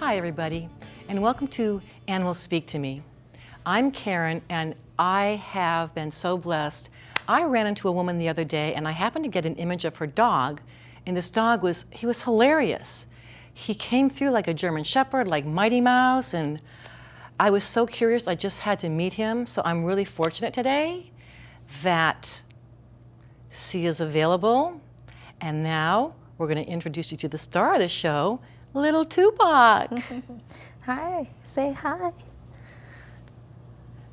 Hi everybody, and welcome to Animals Speak to Me. I'm Karen, and I have been so blessed. I ran into a woman the other day, and I happened to get an image of her dog, and this dog was hilarious. He came through like a German Shepherd, like Mighty Mouse, and I was so curious, I just had to meet him, so I'm really fortunate today that Sia's available, and now we're going to introduce you to the star of the show, Little Tupac. Hi, say hi.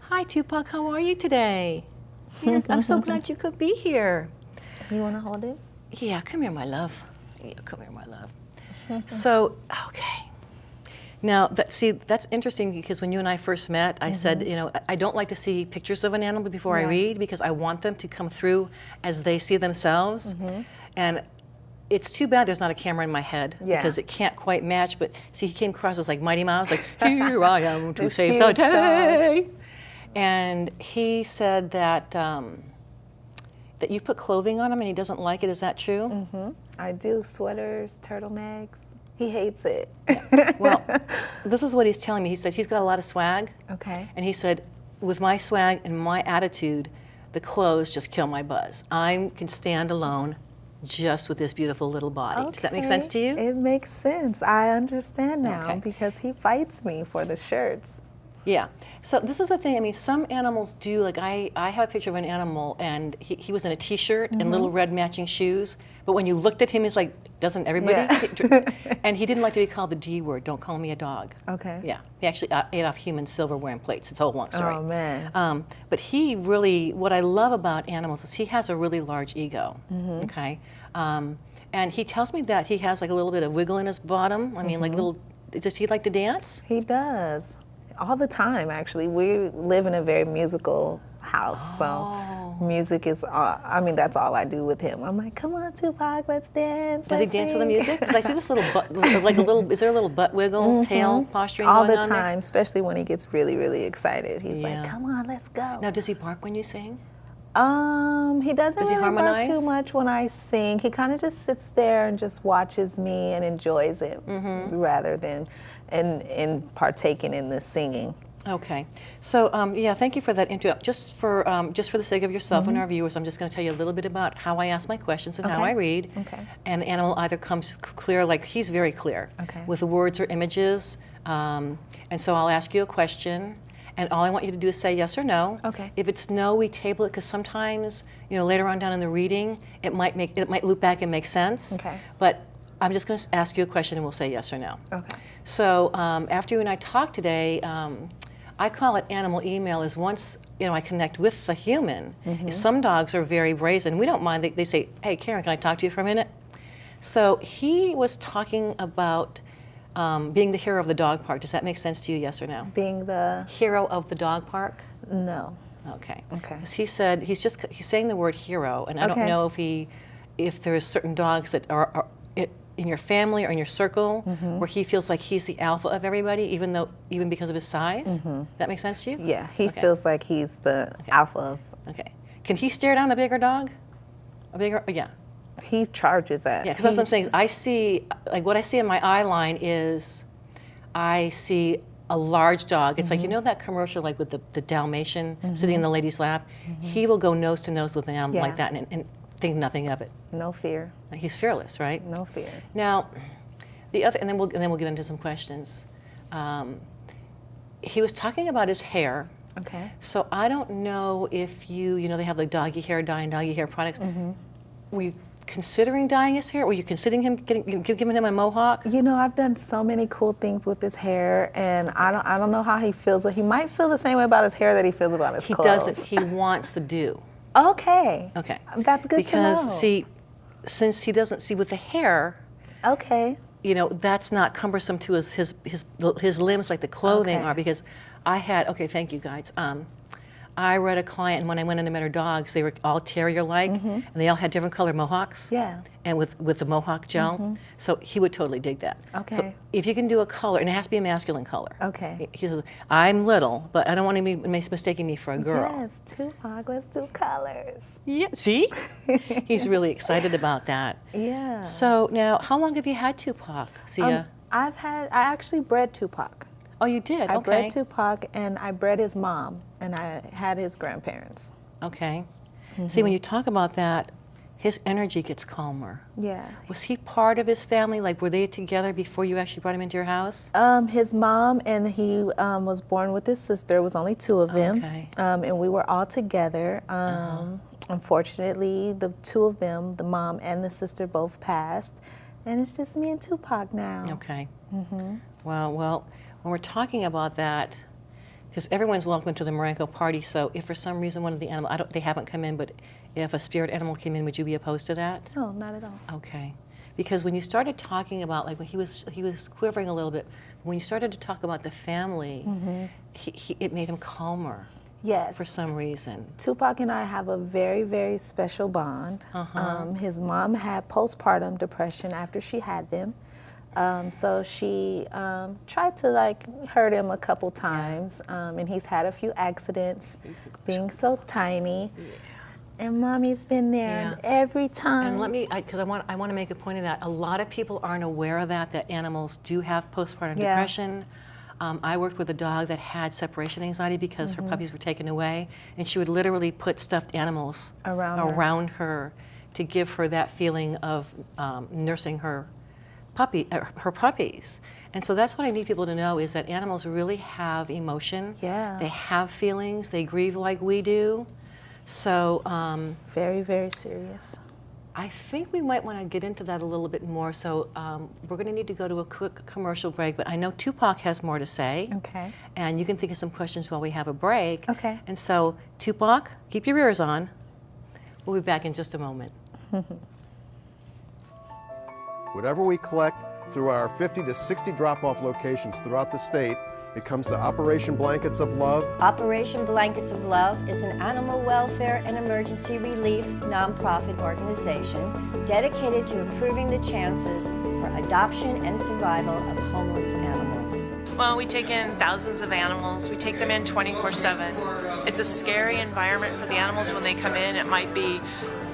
Hi Tupac, how are you today? I'm so glad you could be here. You want to hold it? Yeah, come here, my love. Yeah, come here, my love. So, okay. Now, that's interesting because when you and I first met, I said, you know, I don't like to see pictures of an animal before I read because I want them to come through as they see themselves. And it's too bad there's not a camera in my head because it can't quite match. But see, he came across as like Mighty Mouse, like, here I am to save the day. And he said that that you put clothing on him and he doesn't like it. Is that true? I do sweaters, turtlenecks. He hates it. Well, this is what he's telling me. He said he's got a lot of swag. Okay. And he said, with my swag and my attitude, the clothes just kill my buzz. I can stand alone just with this beautiful little body. Okay. Does that make sense to you? It makes sense. I understand now Okay. because he fights me for the shirts. Yeah. So this is the thing. I mean, some animals do. Like I have a picture of an animal, and he was in a T-shirt and little red matching shoes. But when you looked at him, he's like, doesn't everybody? Yeah. And he didn't like to be called the D word. Don't call me a dog. Okay. Yeah. He actually ate off human silverware and plates. It's a whole long story. Oh, man. But he really, what I love about animals is he has a really large ego. Okay. And he tells me that he has like a little bit of wiggle in his bottom. I mean, like little. Does he like to dance? He does. All the time, actually. We live in a very musical house, so music is all, I mean, that's all I do with him. I'm like, come on, Tupac, let's dance. Does he dance to the music? Because I see this little butt, like a little, is there a little butt wiggle, tail posturing all going the on there? time, especially when he gets really, really excited. He's Yeah. like, come on, let's go. Now, does he bark when you sing? He doesn't Does he really bark harmonize? too much when I sing. He kind of just sits there and just watches me and enjoys it rather than in partaking in the singing. Okay, so yeah, thank you for that intro. Just for the sake of yourself and our viewers, I'm just going to tell you a little bit about how I ask my questions and how I read. Okay. And the animal either comes clear, like he's very clear, Okay. with the words or images. And so I'll ask you a question, and all I want you to do is say yes or no. Okay. If it's no, we table it because sometimes, you know, later on down in the reading, it might loop back and make sense. Okay. But I'm just going to ask you a question, and we'll say yes or no. Okay. So after you and I talked today, I call it animal email. Is once I connect with the human. Some dogs are very brazen. We don't mind. They say, "Hey, Karen, can I talk to you for a minute?" So he was talking about being the hero of the dog park. Does that make sense to you? Yes or no? Being the Hero of the dog park. no. Okay. Okay. 'Cause he said he's saying the word hero, and I don't Okay. know if there's certain dogs that are in your family or in your circle where he feels like he's the alpha of everybody, even because of his size. That makes sense to you? Yeah, he Okay. feels like he's the alpha of. Okay. Can he stare down a bigger dog? Yeah. He charges at. Yeah, because that's what I'm saying. I see, like what I see in my eye line is, I see a large dog. It's like, you know that commercial like with the Dalmatian sitting in the lady's lap? He will go nose to nose with an animal like that and think nothing of it. No fear. Like, he's fearless, right? No fear. Now, the other, and then we'll get into some questions. He was talking about his hair. Okay. So I don't know if you know, they have like doggy hair dye and doggy hair products. Were you considering dyeing his hair? Were you considering giving him a mohawk? You know, I've done so many cool things with his hair, and I don't know how he feels. He might feel the same way about his hair that he feels about his clothes. He doesn't. He wants the do. Okay. Okay. That's good to know. Because see, since he doesn't see with the hair, Okay. you know, that's not cumbersome to his limbs like the clothing Okay. are. Because thank you guys. I read a client, and when I went in and met her dogs, they were all terrier-like, and they all had different color mohawks. Yeah. And with the mohawk gel, so he would totally dig that. So Okay. if you can do a color, and it has to be a masculine color. Okay. He says, I'm little, but I don't want to be mistaking me for a girl. Yes, Tupac, let's do colors. Yeah. See, he's really excited about that. Yeah. So now, how long have you had Tupac, Sia? I actually bred Tupac. Oh, you did? I Okay. bred Tupac, and I bred his mom, and I had his grandparents. Okay. See, when you talk about that, his energy gets calmer. Yeah. Was he part of his family? Like, were they together before you actually brought him into your house? His mom, and he was born with his sister. It was only two of them. Okay. And we were all together. Unfortunately, the two of them, the mom and the sister, both passed. And it's just me and Tupac now. Okay. Well, when we're talking about that, because everyone's welcome to the Marenco party, so if for some reason one of the animals, they haven't come in, but if a spirit animal came in, would you be opposed to that? No, not at all. Okay. Because when you started talking about, like, when he was quivering a little bit, when you started to talk about the family, it made him calmer Yes. for some reason. Tupac and I have a very, very special bond. His mom had postpartum depression after she had them. So she tried to hurt him a couple times, and he's had a few accidents, being so tiny. And Mommy's been there every time. And let me, because I want to make a point of that. A lot of people aren't aware of that animals do have postpartum depression. I worked with a dog that had separation anxiety because her puppies were taken away, and she would literally put stuffed animals around her to give her that feeling of nursing her puppies. And so that's what I need people to know, is that animals really have emotion. Yeah. They have feelings. They grieve like we do. So very, very serious. I think we might want to get into that a little bit more. So we're going to need to go to a quick commercial break, but I know Tupac has more to say. Okay. And you can think of some questions while we have a break. Okay. And so, Tupac, keep your ears on. We'll be back in just a moment. Whatever we collect through our 50 to 60 drop-off locations throughout the state, it comes to Operation Blankets of Love. Operation Blankets of Love is an animal welfare and emergency relief nonprofit organization dedicated to improving the chances for adoption and survival of homeless animals. Well, we take in thousands of animals. We take them in 24/7. It's a scary environment for the animals when they come in. It might be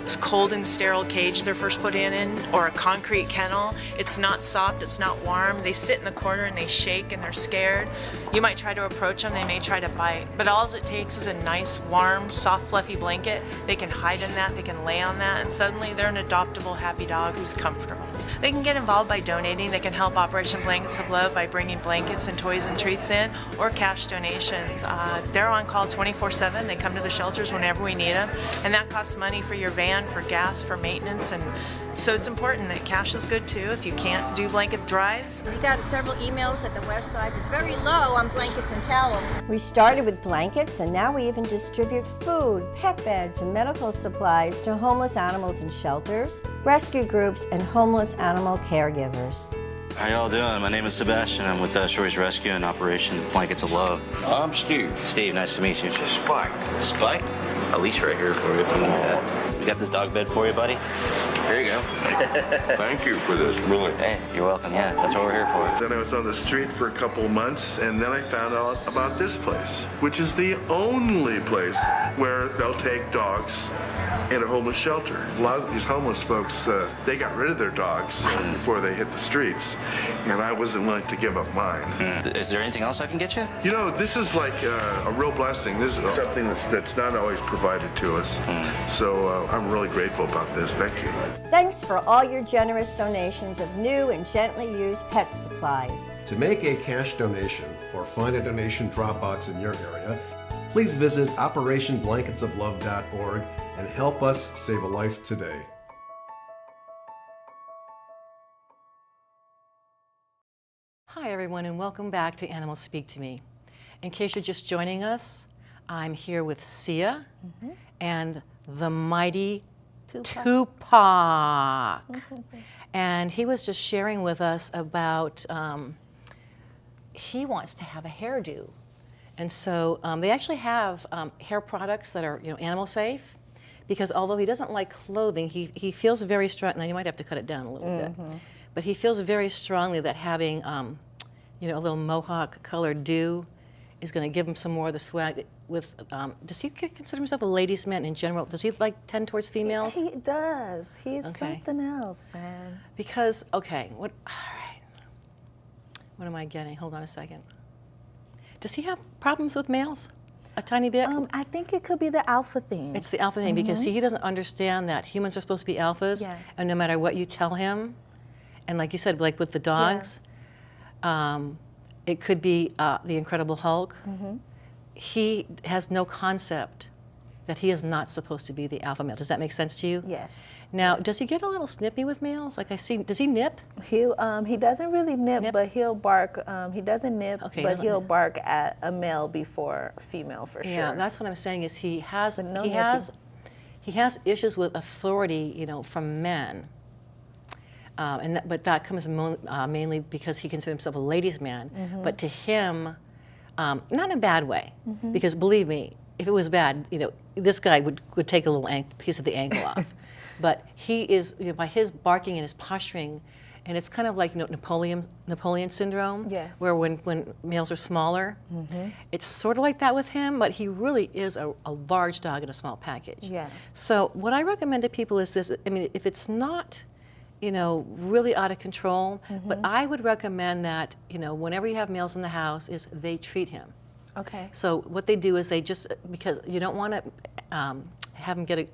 a cold and sterile cage they're first put in, or a concrete kennel. It's not soft, it's not warm. They sit in the corner and they shake and they're scared. You might try to approach them, they may try to bite, but all it takes is a nice, warm, soft, fluffy blanket. They can hide in that, they can lay on that, and suddenly they're an adoptable, happy dog who's comfortable. They can get involved by donating. They can help Operation Blankets of Love by bringing blankets and toys and treats in, or cash donations. They're on call 24/7. They come to the shelters whenever we need them, and that costs money for your van, for gas, for maintenance, and so it's important that cash is good too if you can't do blanket drives. We got several emails that the West Side is very low on blankets and towels. We started with blankets, and now we even distribute food, pet beds, and medical supplies to homeless animals in shelters, rescue groups, and homeless animal caregivers. How y'all doing? My name is Sebastian. I'm with Shorey's Rescue and Operation Blankets of Love. I'm Steve. Steve, nice to meet you. Spike. Spike? Elise right here for you. We got this dog bed for you, buddy. Here you go. Thank you for this, really. Hey, you're welcome. Yeah, that's what we're here for. Then I was on the street for a couple months, and then I found out about this place, which is the only place where they'll take dogs in a homeless shelter. A lot of these homeless folks, they got rid of their dogs before they hit the streets, and I wasn't willing to give up mine. Is there anything else I can get you? You know, this is like a real blessing. This is something that's not always provided to us. So I'm really grateful about this. Thank you. Thanks for all your generous donations of new and gently used pet supplies. To make a cash donation or find a donation drop box in your area, please visit operationblanketsoflove.org and help us save a life today. Hi, everyone, and welcome back to Animals Speak to Me. In case you're just joining us, I'm here with Sia and the mighty Tupac. And he was just sharing with us about he wants to have a hairdo. And so they actually have hair products that are, animal safe, because although he doesn't like clothing, he feels very strong. Now you might have to cut it down a little bit, but he feels very strongly that having a little mohawk colored do is going to give him some more of the swag. With does he consider himself a ladies' man in general? Does he tend towards females? He does. He's something else, man. Because all right. What am I getting? Hold on a second. Does he have problems with males? A tiny bit? I think it could be the alpha thing. It's the alpha thing because see, he doesn't understand that humans are supposed to be alphas, Yeah. and no matter what you tell him, and like you said, like with the dogs, it could be the Incredible Hulk. He has no concept that he is not supposed to be the alpha male. Does that make sense to you? Yes. Now, does he get a little snippy with males? Like I see, does he nip? He doesn't really nip, Nip? but he'll bark. He doesn't nip, Okay, he but doesn't he'll nip. bark at a male before a female for Yeah, sure. that's what I'm saying. Is he has But no he nipping. has issues with authority, you know, from men. But that comes mainly because he considers himself a ladies' man. But to him, not in a bad way, because believe me, if it was bad, you know, this guy would take a little piece of the ankle off. But he is, you know, by his barking and his posturing, and it's kind of like, you know, Napoleon syndrome, Yes. where when males are smaller, it's sort of like that with him. But he really is a large dog in a small package. Yeah. So what I recommend to people is this. I mean, if it's not, you know, really out of control, but I would recommend that, you know, whenever you have males in the house, is they treat him. Okay. So what they do is they just, because you don't want to have him get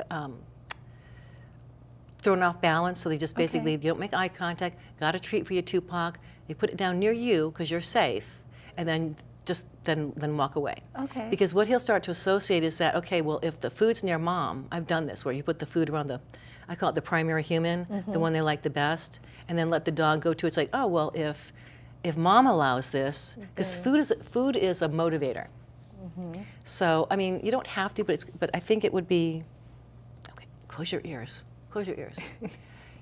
thrown off balance, so they just basically, Okay. you don't make eye contact, got a treat for your Tupac, they put it down near you because you're safe, and then just then walk away. Okay. Because what he'll start to associate is that, okay, well, if the food's near mom, I've done this, where you put the food around the, I call it the primary human, the one they like the best, and then let the dog go to, it's like, oh, well, if mom allows this, because food is a motivator. So, I mean, you don't have to, but I think it would be, okay, close your ears. Close your ears.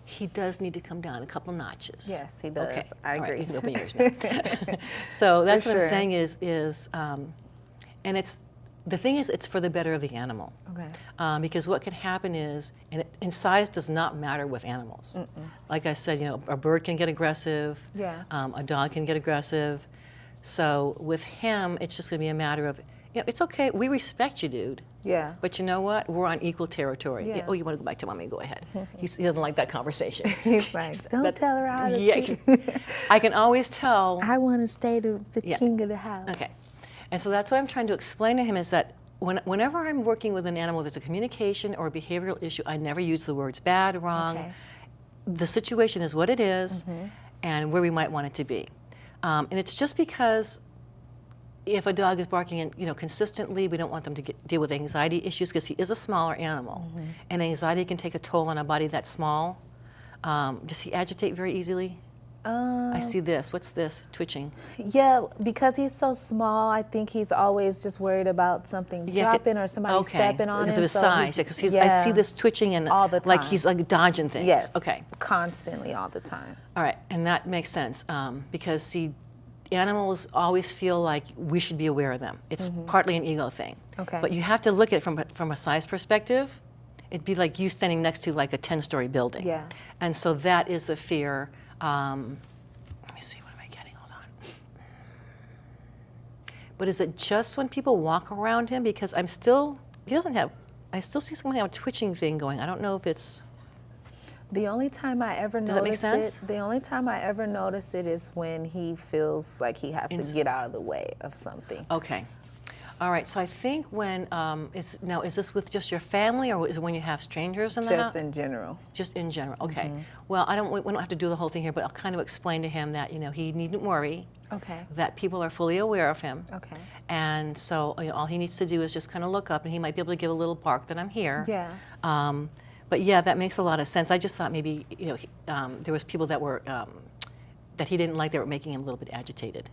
He does need to come down a couple notches. Yes, he does. Okay. I All right, agree. you can open your ears now. So that's For what sure. I'm saying is, and it's, the thing is, it's for the better of the animal. Okay. Because what can happen is, and size does not matter with animals. Like I said, you know, a bird can get aggressive. Yeah. A dog can get aggressive. So with him, it's just going to be a matter of, you know, it's okay. We respect you, dude. Yeah. But you know what? We're on equal territory. Yeah. Oh, you want to go back to mommy? Go ahead. He doesn't like that conversation. He's like, don't tell her how to Yeah, treat. I can always tell. I want to stay the Yeah. king of the house. Okay. And so that's what I'm trying to explain to him is that whenever I'm working with an animal, there's a communication or a behavioral issue, I never use the words bad, wrong. Okay. The situation is what it is and where we might want it to be. And it's just because if a dog is barking, you know, consistently, we don't want them to deal with anxiety issues because he is a smaller animal, and anxiety can take a toll on a body that small. Does he agitate very easily? I see this. What's this? Twitching. Yeah, because he's so small, I think he's always just worried about something dropping or somebody stepping on because him. of his size. Because I yeah, see this twitching and all the like time. he's like dodging things. Yes. Okay. Constantly, all the time. All right, and that makes sense because see, animals always feel like we should be aware of them. It's partly an ego thing. Okay. But you have to look at it from a size perspective. It'd be like you standing next to like a 10-story building. Yeah. And so that is the fear. Let me see, what am I getting? Hold on. But is it just when people walk around him? Because I still see someone have a twitching thing going. I don't know if it's. The only time I ever Does that make notice sense? it, the only time I ever notice it is when he feels like he has to get out of the way of something. Okay. All right, so I think when, is this with just your family or is it when you have strangers in the house? Just in general. Just in general, okay. Well, we don't have to do the whole thing here, but I'll kind of explain to him that, you know, he needn't worry, Okay. that people are fully aware of him. Okay. And so, you know, all he needs to do is just kind of look up and he might be able to give a little bark that I'm here. Yeah. But yeah, that makes a lot of sense. I just thought maybe, you know, there was people that were, that he didn't like that were making him a little bit agitated.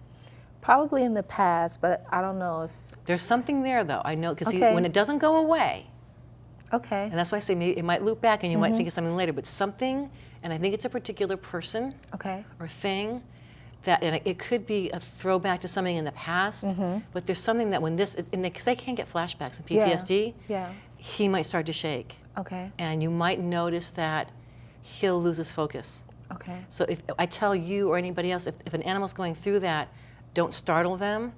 Probably in the past, but I don't know if. There's something there though, I know, because Okay. when it doesn't go away, Okay. and that's why I say maybe it might loop back and you might think of something later, but something, and I think it's a particular person Okay. or thing, that and it could be a throwback to something in the past, but there's something that when this, because they can get flashbacks and PTSD, Yeah. he might start to shake. Okay. And you might notice that he'll lose his focus. Okay. So if I tell you or anybody else, if an animal's going through that, don't startle them,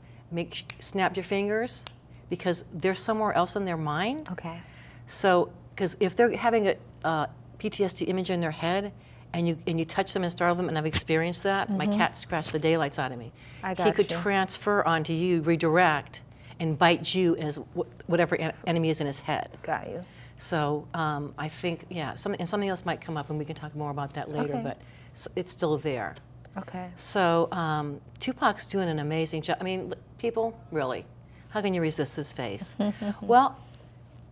snap your fingers, because they're somewhere else in their mind. Okay. So, because if they're having a PTSD image in their head, and you touch them and startle them, and I've experienced that. My cat scratched the daylights out of me. I He got could you. transfer onto you, redirect, and bite you as whatever enemy is in his head. Got you. So I think, yeah, something else might come up, and we can talk more about that later, Okay. but it's still there. Okay. So Tupac's doing an amazing job. I mean, people, really, how can you resist this face? Well,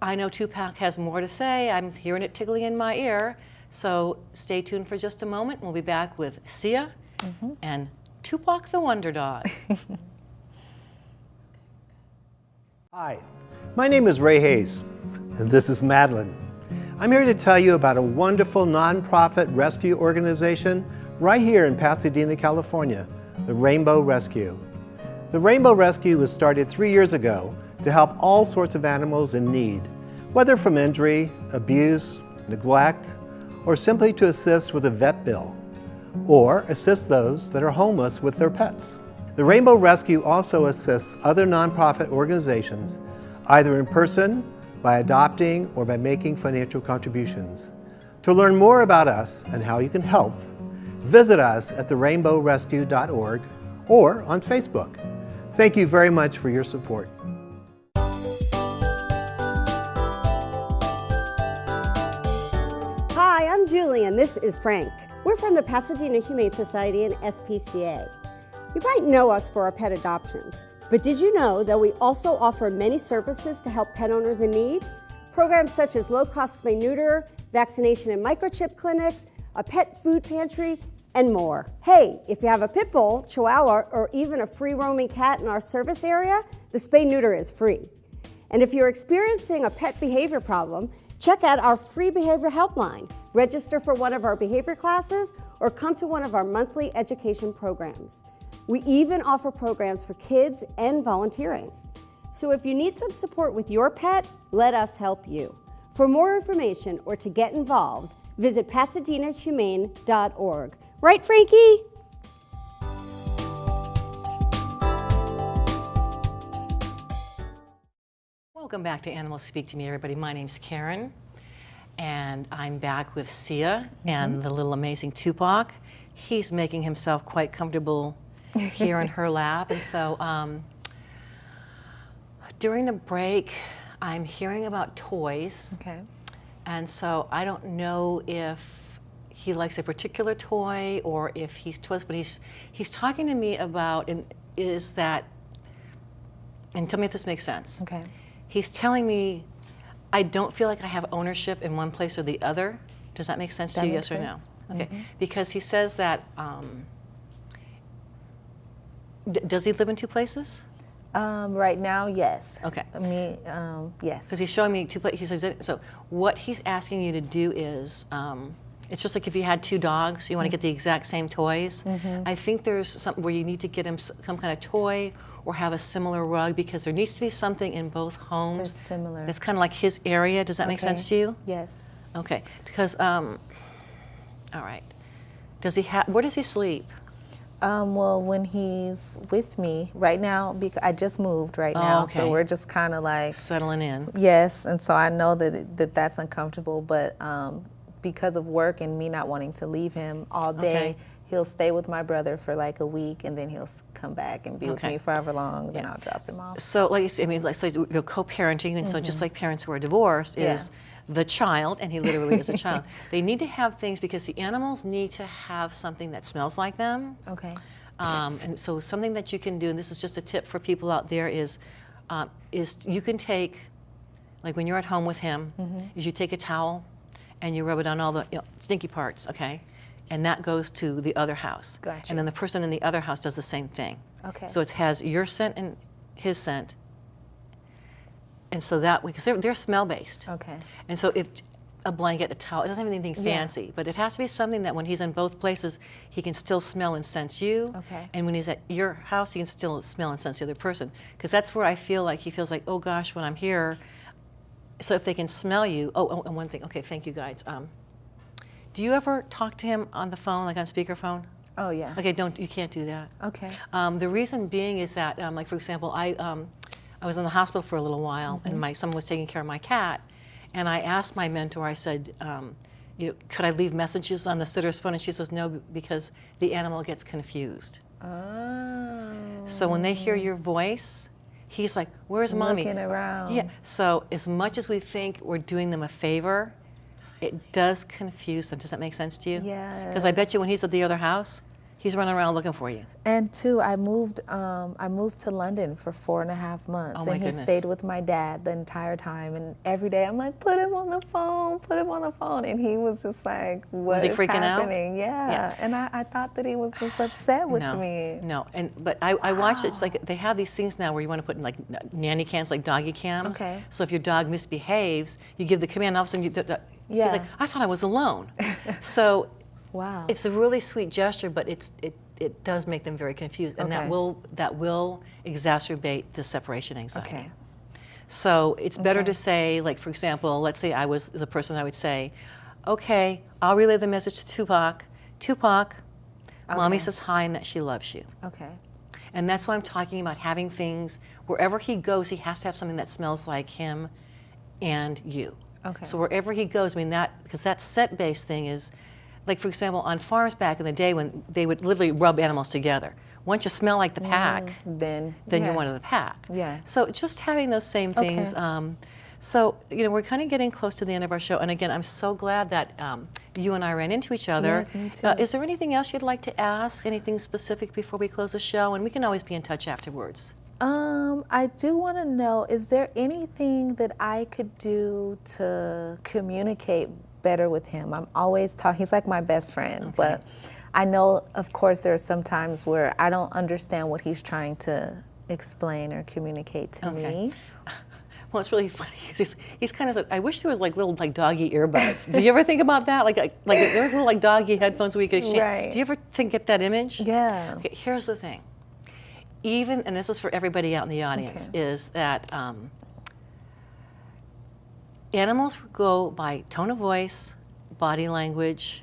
I know Tupac has more to say. I'm hearing it tickling in my ear. So stay tuned for just a moment. We'll be back with Sia and Tupac the Wonder Dog. Hi, my name is Ray Hayes, and this is Madeline. I'm here to tell you about a wonderful nonprofit rescue organization right here in Pasadena, California, the Rainbow Rescue. The Rainbow Rescue was started 3 years ago to help all sorts of animals in need, whether from injury, abuse, neglect, or simply to assist with a vet bill, or assist those that are homeless with their pets. The Rainbow Rescue also assists other nonprofit organizations, either in person, by adopting, or by making financial contributions. To learn more about us and how you can help, visit us at therainbowrescue.org or on Facebook. Thank you very much for your support. Hi, I'm Julie and this is Frank. We're from the Pasadena Humane Society and SPCA. You might know us for our pet adoptions, but did you know that we also offer many services to help pet owners in need? Programs such as low-cost spay-neuter, vaccination and microchip clinics, a pet food pantry, and more. Hey, if you have a pit bull, chihuahua, or even a free-roaming cat in our service area, the spay-neuter is free. And if you're experiencing a pet behavior problem, check out our free behavior helpline. Register for one of our behavior classes or come to one of our monthly education programs. We even offer programs for kids and volunteering. So if you need some support with your pet, let us help you. For more information or to get involved, visit pasadenahumane.org. Right, Frankie? Welcome back to Animals Speak to Me, everybody. My name's Karen, and I'm back with Sia and the little amazing Tupac. He's making himself quite comfortable here in her lap, and so during the break, I'm hearing about toys. Okay. And so I don't know if he likes a particular toy or if he's toys, but he's talking to me about, and tell me if this makes sense. Okay. He's telling me I don't feel like I have ownership in one place or the other. Does that make sense to you, yes or no? Okay, because he says that, does he live in two places? Right now, yes. Okay. Yes. Because he's showing me two places. He says, so what he's asking you to do is, it's just like if you had two dogs, you want to get the exact same toys. I think there's something where you need to get him some kind of toy or have a similar rug, because there needs to be something in both homes. They're similar. That's kind of like his area. Does that make sense to you? Yes. Okay. Because, all right. Where does he sleep? Well, when he's with me right now, because I just moved right now, so okay. we're just kind of like Settling in. yes, and so I know that's uncomfortable, but because of work and me not wanting to leave him all day, Okay. he'll stay with my brother for like a week, and then he'll come back and be with Okay. me forever long. Then I'll drop him off. So, like you say, I mean, like, so you're co-parenting, and so just like parents who are divorced is the child, and he literally is a child. They need to have things because the animals need to have something that smells like them. Okay. And so something that you can do, and this is just a tip for people out there, is you can take, like when you're at home with him, is you take a towel and you rub it on all the stinky parts, okay? And that goes to the other house. Gotcha. And then the person in the other house does the same thing. Okay. So it has your scent and his scent. And so that way, because they're smell-based. Okay. And so if a blanket, a towel, it doesn't have anything fancy, but it has to be something that when he's in both places, he can still smell and sense you. Okay. And when he's at your house, he can still smell and sense the other person. Because that's where I feel like he feels like, oh gosh, when I'm here. So if they can smell you, and one thing, okay, thank you guys. Do you ever talk to him on the phone, like on speakerphone? Oh yeah. Okay, you can't do that. Okay. The reason being is that, like for example, I was in the hospital for a little while, and someone was taking care of my cat, and I asked my mentor. I said, could I leave messages on the sitter's phone? And she says, no, because the animal gets confused. Oh. So when they hear your voice, he's like, where's mommy? Looking around. Yeah. So as much as we think we're doing them a favor, it does confuse them. Does that make sense to you? Yes. Because I bet you when he's at the other house, he's running around looking for you. And two, I moved to London for 4.5 months, Oh, my and he goodness. stayed with my dad the entire time. And every day I'm like, put him on the phone, put him on the phone, and he was just like, what he is freaking out? happening? Yeah. And I thought that he was just upset with No, me. no. But I watched it. It's like they have these things now where you want to put in like nanny cams, like doggy cams. Okay. So if your dog misbehaves, you give the command. All of a sudden, he's Yeah. like, I thought I was alone. So Wow. it's a really sweet gesture, but it does make them very confused, and Okay. that will exacerbate the separation anxiety. Okay. So it's better Okay. to say, like, for example, let's say I was the person, I would say, okay, I'll relay the message to Tupac. Tupac, mommy Okay. says hi and that she loves you. Okay. And that's why I'm talking about having things, wherever he goes, he has to have something that smells like him and you. Okay. So wherever he goes, I mean, because that set-based thing is, like, for example, on farms back in the day when they would literally rub animals together. Once you smell like the pack, Then you're yeah. one of the pack. Yeah. So just having those same things. Okay. So, we're kind of getting close to the end of our show. And again, I'm so glad that you and I ran into each other. Yes, me too. Is there anything else you'd like to ask? Anything specific before we close the show? And we can always be in touch afterwards. I do want to know, is there anything that I could do to communicate better with him? I'm always talking, he's like my best friend, but I know, of course, there are some times where I don't understand what he's trying to explain or communicate to me. Well, it's really funny because he's kind of like, I wish there was like little like doggy earbuds. Do you ever think about that? Like if there was little like doggy headphones we could exchange. Right. Do you ever get that image? Yeah. Okay, here's the thing. Even, and this is for everybody out in the audience, is that animals go by tone of voice, body language,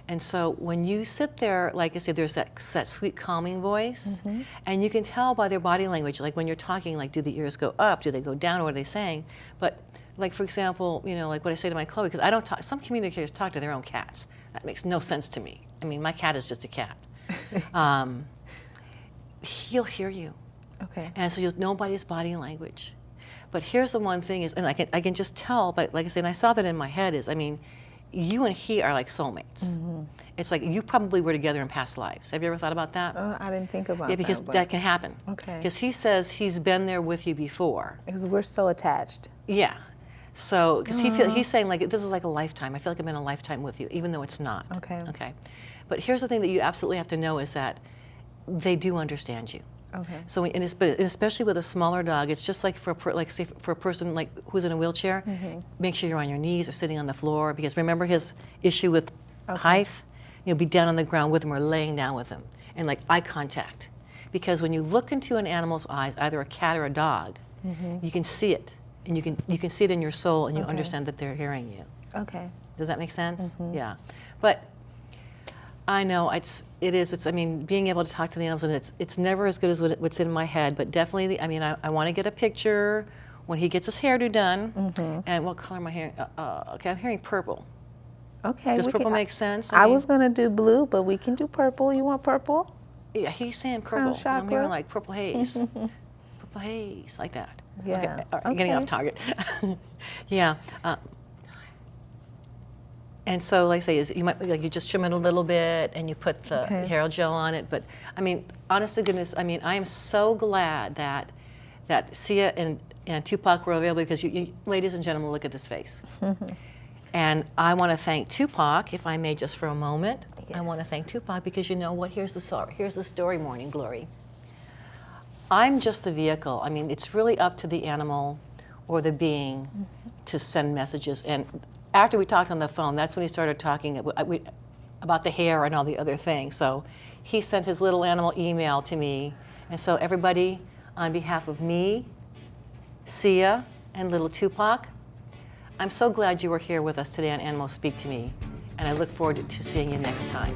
and so when you sit there, like I said, there's that sweet calming voice, and you can tell by their body language, like when you're talking, like do the ears go up, do they go down, what are they saying? But like for example, like what I say to my Chloe, because I don't talk, some communicators talk to their own cats. That makes no sense to me. I mean, my cat is just a cat. He'll hear you. Okay. And so you'll know by his body language. But here's the one thing is, and I can just tell, but like I said, and I saw that in my head is, I mean, you and he are like soulmates. It's like you probably were together in past lives. Have you ever thought about that? I didn't think about that. Yeah, because but- that can happen. Okay. Because he says he's been there with you before. Because we're so attached. Yeah. So, because he's saying like, this is like a lifetime. I feel like I've been a lifetime with you, even though it's not. Okay. Okay. But here's the thing that you absolutely have to know is that they do understand you. Okay. So, but especially with a smaller dog, it's just like for a person like who's in a wheelchair, make sure you're on your knees or sitting on the floor, because remember his issue with height? Be down on the ground with him or laying down with him, and like eye contact. Because when you look into an animal's eyes, either a cat or a dog, you can see it, and you can see it in your soul, and you understand that they're hearing you. Okay. Does that make sense? Yeah. But I know it's I mean, being able to talk to the animals, and it's never as good as what's in my head, but definitely, I mean, I want to get a picture when he gets his hairdo done. And what color am I hearing? Okay, I'm hearing purple. Okay. Does we purple can- make sense? I mean, was going to do blue, but we can do purple. You want purple? Yeah, he's saying Crown purple. I'm hearing chakra? like purple haze. Purple haze, like that. Yeah. Okay, all right, getting Okay. off target. Yeah. And so, like I say, is you might like you just trim it a little bit and you put the Okay. hair gel on it. But I mean, honest to goodness, I mean, I am so glad that Sia and Tupac were available, because you ladies and gentlemen, look at this face. And I want to thank Tupac, if I may, just for a moment. I want to thank Tupac because you know what? Here's the story, Morning Glory. I'm just the vehicle. I mean, it's really up to the animal or the being to send messages. And after we talked on the phone, that's when he started talking about the hair and all the other things. So he sent his little animal email to me. And so everybody, on behalf of me, Sia, and little Tupac, I'm so glad you were here with us today on Animals Speak to Me. And I look forward to seeing you next time.